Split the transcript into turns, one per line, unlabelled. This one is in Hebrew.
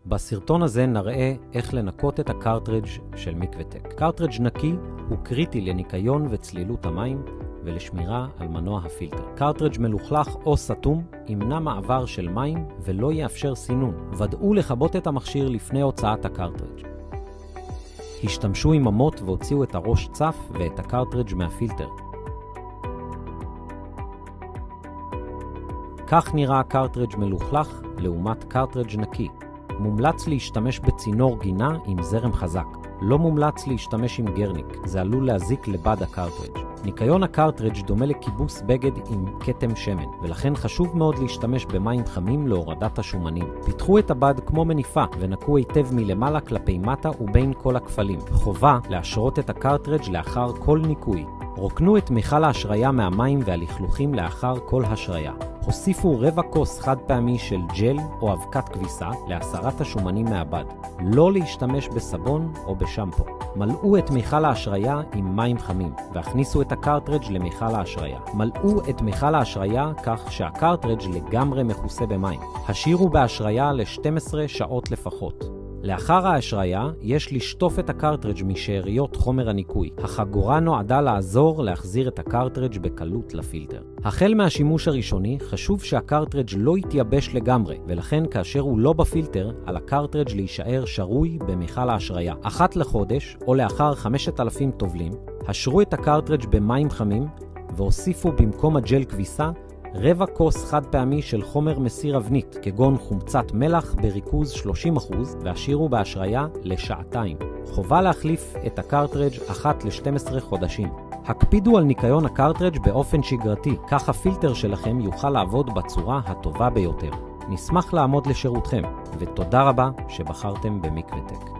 בסרטון הזה נראה איך לנקות את הקרטריג' של מקווטק. קרטריג' נקי הוא קריטי לניקיון וצלילות המים ולשמירה על מנוע הפילטר. קרטריג' מלוכלך או סתום ימנע מעבר של מים ולא יאפשר סינון. ודאו לכבות את המכשיר לפני הוצאת הקרטריג'. השתמשו עם המוט והוציאו את הראש צף ואת הקרטריג' מהפילטר. כך נראה קרטריג' מלוכלך לעומת קרטריג' נקי. מומלץ להשתמש בצינור גינה עם זרם חזק. לא מומלץ להשתמש עם גרניק, זה עלול להזיק לבד הקרטריג'. ניקיון הקרטריג' דומה לכיבוס בגד עם כתם שמן, ולכן חשוב מאוד להשתמש במים חמים להורדת השומנים. פיתחו את הבד כמו מניפה ונקו היטב מלמעלה כלפי מטה ובין כל הכפלים. חובה להשרות את הקרטריג' לאחר כל ניקוי. רוקנו את מיכל ההשריה מהמים והלכלוכים לאחר כל השריה. הוסיפו רבע כוס חד פעמי של ג'ל או אבקת כביסה להסרת השומנים מהבד. לא להשתמש בסבון או בשמפו. מלאו את מיכל ההשריה עם מים חמים והכניסו את הקרטריג' למיכל ההשריה. מלאו את מיכל ההשריה כך שהקרטריג' לגמרי מכוסה במים. השאירו בהשריה ל-12 שעות לפחות. לאחר ההשריה יש לשטוף את הקרטריג' משאריות חומר הניקוי. החגורה נועדה לעזור להחזיר את הקרטריג' בקלות לפילטר. החל מהשימוש הראשוני חשוב שהקרטריג' לא יתייבש לגמרי, ולכן כאשר הוא לא בפילטר, על הקרטריג' להישאר שרוי במיכל ההשריה. אחת לחודש או לאחר 5,000 טובלים, השרו את הקרטריג' במים חמים והוסיפו במקום הג'ל כביסה רבע כוס חד פעמי של חומר מסיר אבנית, כגון חומצת מלח בריכוז 30% והשאירו בהשריה לשעתיים. חובה להחליף את הקרטריג' אחת ל-12 חודשים. הקפידו על ניקיון הקרטריג' באופן שגרתי, כך הפילטר שלכם יוכל לעבוד בצורה הטובה ביותר. נשמח לעמוד לשירותכם, ותודה רבה שבחרתם במקווטק.